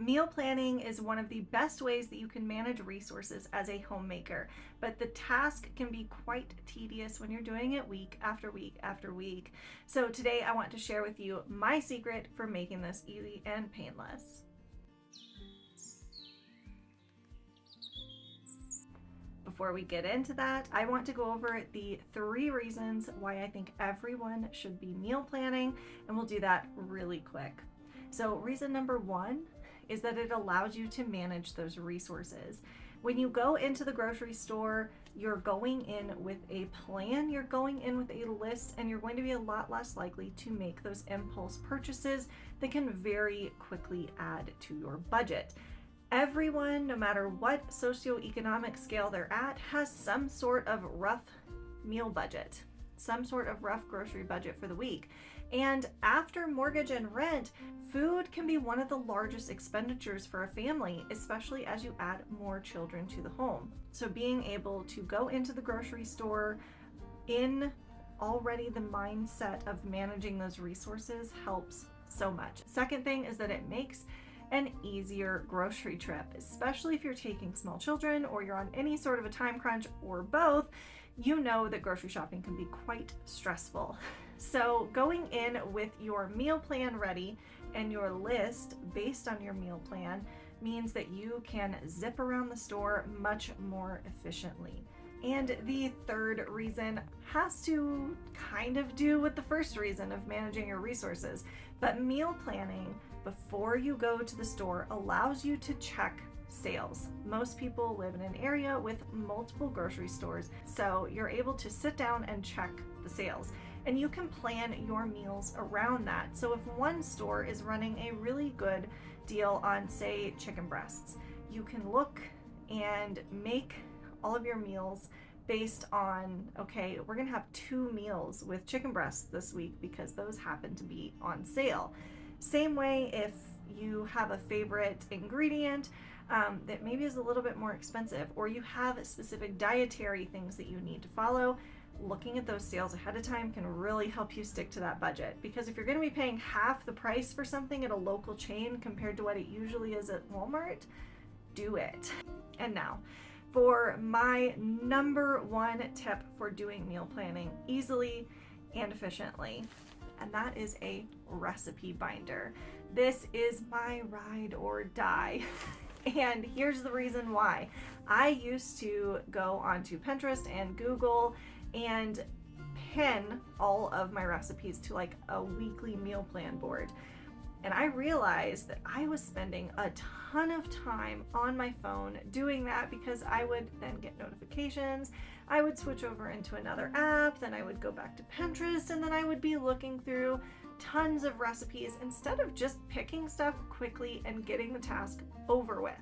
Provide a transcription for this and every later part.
Meal planning is one of the best ways that you can manage resources as a homemaker, but the task can be quite tedious when you're doing it week after week after week. So today I want to share with you my secret for making this easy and painless. Before we get into that, I want to go over the 3 reasons why I think everyone should be meal planning, and we'll do that really quick. So reason number 1 is that it allows you to manage those resources. When you go into the grocery store, you're going in with a plan, you're going in with a list, and you're going to be a lot less likely to make those impulse purchases that can very quickly add to your budget. Everyone, no matter what socioeconomic scale they're at, has some sort of rough meal budget, some sort of rough grocery budget for the week. And after mortgage and rent, food can be one of the largest expenditures for a family, especially as you add more children to the home. So being able to go into the grocery store in already the mindset of managing those resources helps so much. Second thing is that it makes an easier grocery trip, especially if you're taking small children or you're on any sort of a time crunch or both. You know that grocery shopping can be quite stressful. So going in with your meal plan ready and your list based on your meal plan means that you can zip around the store much more efficiently. And the third reason has to kind of do with the first reason of managing your resources, but meal planning before you go to the store allows you to check sales. Most people live in an area with multiple grocery stores, so you're able to sit down and check the sales. And you can plan your meals around that. So if one store is running a really good deal on, say, chicken breasts, you can look and make all of your meals based on, okay, we're gonna have 2 meals with chicken breasts this week because those happen to be on sale. Same way if you have a favorite ingredient that maybe is a little bit more expensive, or you have specific dietary things that you need to follow, looking at those sales ahead of time can really help you stick to that budget. Because if you're going to be paying half the price for something at a local chain compared to what it usually is at Walmart, do it. And now, for my number 1 tip for doing meal planning easily and efficiently, and that is a recipe binder. This is my ride or die. And here's the reason why. I used to go onto Pinterest and Google and pin all of my recipes to like a weekly meal plan board. And I realized that I was spending a ton of time on my phone doing that because I would then get notifications. I would switch over into another app, then I would go back to Pinterest, and then I would be looking through tons of recipes instead of just picking stuff quickly and getting the task over with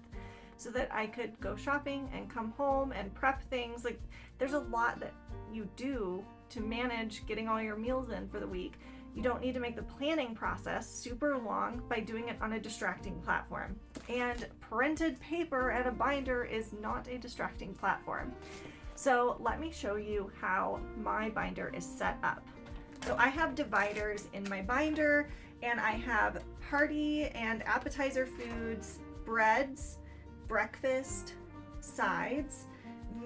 so that I could go shopping and come home and prep things. Like, there's a lot that you do to manage getting all your meals in for the week. You don't need to make the planning process super long by doing it on a distracting platform. And printed paper and a binder is not a distracting platform. So let me show you how my binder is set up. So I have dividers in my binder, and I have party and appetizer foods, breads, breakfast, sides,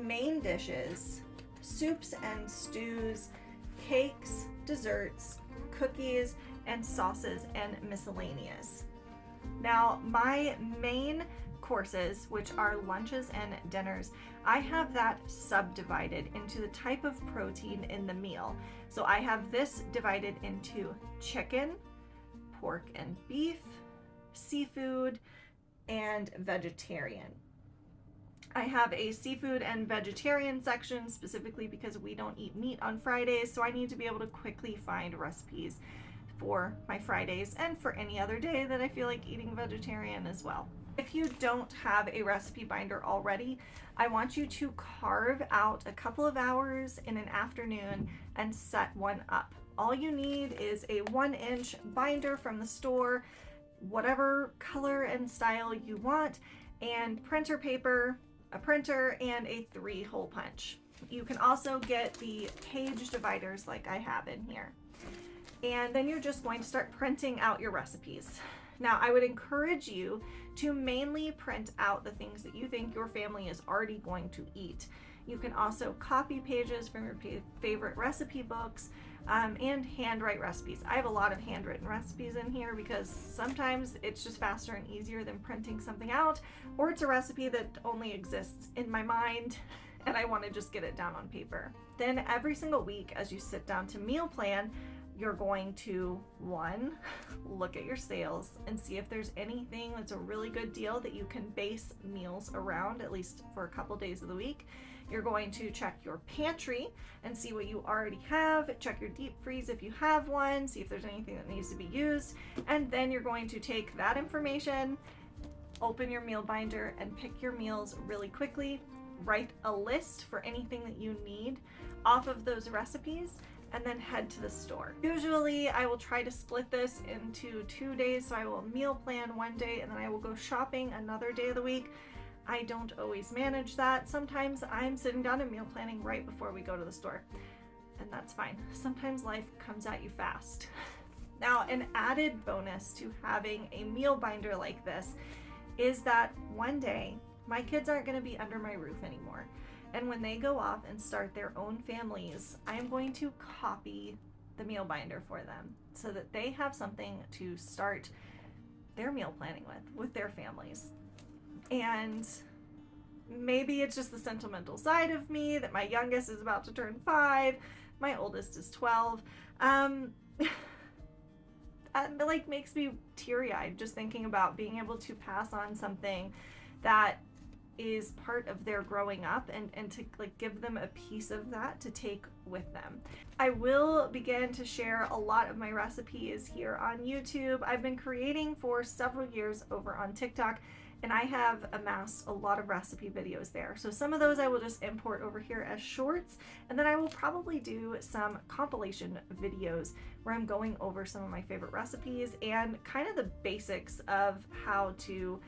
main dishes, soups and stews, cakes, desserts, cookies, and sauces, and miscellaneous. Now, my main courses, which are lunches and dinners, I have that subdivided into the type of protein in the meal. So I have this divided into chicken, pork and beef, seafood, and vegetarian. I have a seafood and vegetarian section specifically because we don't eat meat on Fridays, so I need to be able to quickly find recipes for my Fridays and for any other day that I feel like eating vegetarian as well. If you don't have a recipe binder already, I want you to carve out a couple of hours in an afternoon and set one up. All you need is a 1-inch binder from the store, whatever color and style you want, and printer paper, a printer, and a 3-hole punch. You can also get the page dividers like I have in here. And then you're just going to start printing out your recipes. Now, I would encourage you to mainly print out the things that you think your family is already going to eat. You can also copy pages from your favorite recipe books and handwrite recipes. I have a lot of handwritten recipes in here because sometimes it's just faster and easier than printing something out, or it's a recipe that only exists in my mind and I want to just get it down on paper. Then every single week as you sit down to meal plan, you're going to, one, look at your sales and see if there's anything that's a really good deal that you can base meals around, at least for a couple days of the week. You're going to check your pantry and see what you already have, check your deep freeze if you have one, see if there's anything that needs to be used, and then you're going to take that information, open your meal binder, and pick your meals really quickly. Write a list for anything that you need off of those recipes, and then head to the store. Usually I will try to split this into 2 days, so I will meal plan one day and then I will go shopping another day of the week. I don't always manage that. Sometimes I'm sitting down and meal planning right before we go to the store, and that's fine. Sometimes life comes at you fast. Now, an added bonus to having a meal binder like this is that one day my kids aren't going to be under my roof anymore. And when they go off and start their own families, I am going to copy the meal binder for them so that they have something to start their meal planning with their families. And maybe it's just the sentimental side of me that my youngest is about to turn 5, my oldest is 12. It like makes me teary-eyed just thinking about being able to pass on something that is part of their growing up and to like give them a piece of that to take with them. I will begin to share a lot of my recipes here on YouTube. I've been creating for several years over on TikTok, and I have amassed a lot of recipe videos there. So some of those I will just import over here as shorts, and then I will probably do some compilation videos where I'm going over some of my favorite recipes and kind of the basics of how to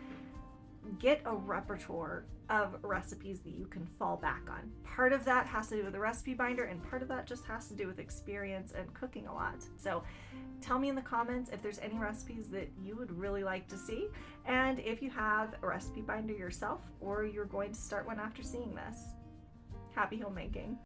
get a repertoire of recipes that you can fall back on. Part of that has to do with the recipe binder, and part of that just has to do with experience and cooking a lot. So tell me in the comments if there's any recipes that you would really like to see, and if you have a recipe binder yourself or you're going to start one after seeing this. Happy homemaking.